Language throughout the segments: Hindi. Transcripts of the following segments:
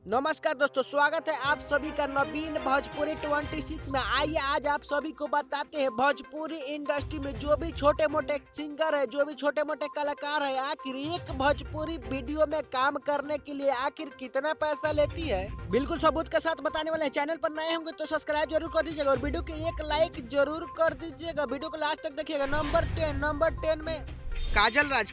नमस्कार दोस्तों, स्वागत है आप सभी का नवीन भोजपुरी 26 में। आइए आज आप सभी को बताते हैं भोजपुरी इंडस्ट्री में जो भी छोटे मोटे सिंगर है, जो भी छोटे मोटे कलाकार है, आखिर एक भोजपुरी वीडियो में काम करने के लिए आखिर कितना पैसा लेती है। बिल्कुल सबूत के साथ बताने वाले हैं। चैनल पर नए होंगे तो सब्सक्राइब जरूर कर दीजिएगा और वीडियो की एक लाइक जरूर कर दीजिएगा। वीडियो को लास्ट तक देखिएगा। नंबर 10 में काजल राज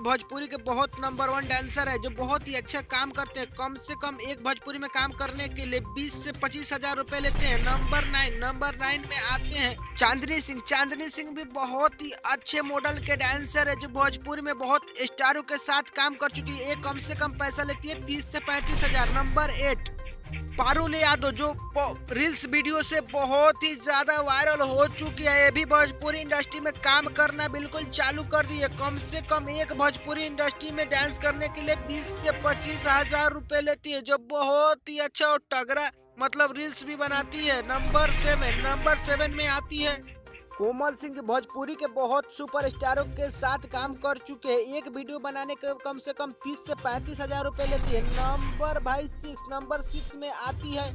भोजपुरी के बहुत नंबर 1 डांसर है, जो बहुत ही अच्छा काम करते हैं। कम से कम एक भोजपुरी में काम करने के लिए 20 से 25 हजार रुपए लेते हैं। नंबर 9 में आते हैं चांदनी सिंह भी बहुत ही अच्छे मॉडल के डांसर है, जो भोजपुरी में बहुत स्टारों के साथ काम कर चुकी है। एक कम से कम पैसा लेती है 30 से 35 हजार। नंबर 8 पारुल यादव, जो रील्स वीडियो से बहुत ही ज्यादा वायरल हो चुकी है। ये भी भोजपुरी इंडस्ट्री में काम करना बिल्कुल चालू कर दी है। कम से कम एक भोजपुरी इंडस्ट्री में डांस करने के लिए 20 से 25 हजार रुपए लेती है, जो बहुत ही अच्छा और तगड़ा मतलब रील्स भी बनाती है। नंबर 7 में आती है कोमल सिंह, भोजपुरी के बहुत सुपरस्टारों के साथ काम कर चुके हैं। एक वीडियो बनाने के कम से कम 30 से 35 हजार रुपए लेती है। नंबर 6 में आती है,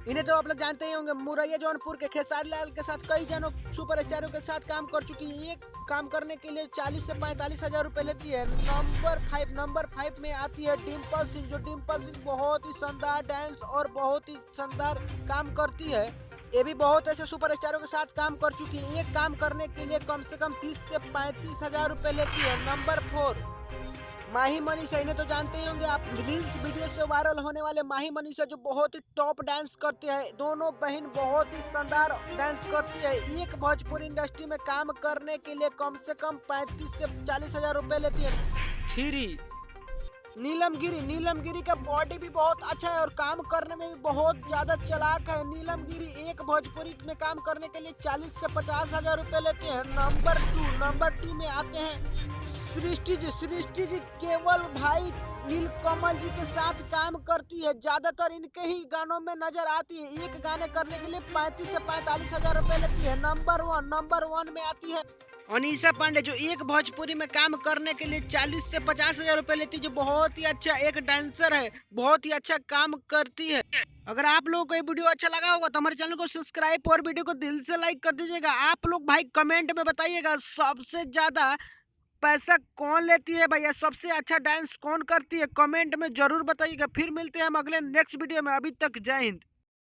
इन्हें तो आप लोग जानते ही होंगे, मुरैया जौनपुर के खेसारी लाल के साथ कई जनों सुपरस्टारों के साथ काम कर चुकी है। एक काम करने के लिए 40 से 45 हजार रुपए लेती है। नंबर 5 में आती है डिम्पल सिंह, जो डिम्पल सिंह बहुत ही शानदार डांस और बहुत ही शानदार काम करती है। ये भी बहुत ऐसे सुपरस्टारों के साथ काम कर चुकी है। एक काम करने के लिए कम से कम 30 से 35 हजार रुपए लेती है। नंबर 4 माही मनीषा, इन्हें तो जानते ही होंगे आप, रील्स वीडियो से वायरल होने वाले माही मनीषा, जो बहुत ही टॉप डांस करते हैं। दोनों बहन बहुत ही शानदार डांस करती है। एक भोजपुरी इंडस्ट्री में काम करने के लिए कम से कम 35 से 40 हजार रुपए लेती है। थ्री नीलम गिरी का बॉडी भी बहुत अच्छा है और काम करने में भी बहुत ज्यादा चालाक है। नीलम गिरी एक भोजपुरी में काम करने के लिए 40 से 50 हजार रुपए लेते हैं। नंबर 2 में आते हैं सृष्टि जी केवल भाई नीलकमल जी के साथ काम करती है। ज्यादातर इनके ही गानों में नजर आती है। एक गाने करने के लिए 35 से 45 हजार रुपए लेती है। नंबर 1 में आती है अनीशा पांडे, जो एक भोजपुरी में काम करने के लिए 40 से 50 हजार रुपए लेती है, जो बहुत ही अच्छा एक डांसर है, बहुत ही अच्छा काम करती है। अगर आप लोगों को ये वीडियो अच्छा लगा होगा तो हमारे चैनल को सब्सक्राइब और वीडियो को दिल से लाइक कर दीजिएगा। आप लोग भाई कमेंट में बताइएगा सबसे ज्यादा पैसा कौन लेती है भैया, सबसे अच्छा डांस कौन करती है, कमेंट में जरूर बताइएगा। फिर मिलते हैं हम अगले नेक्स्ट वीडियो में। अभी तक जय हिंद।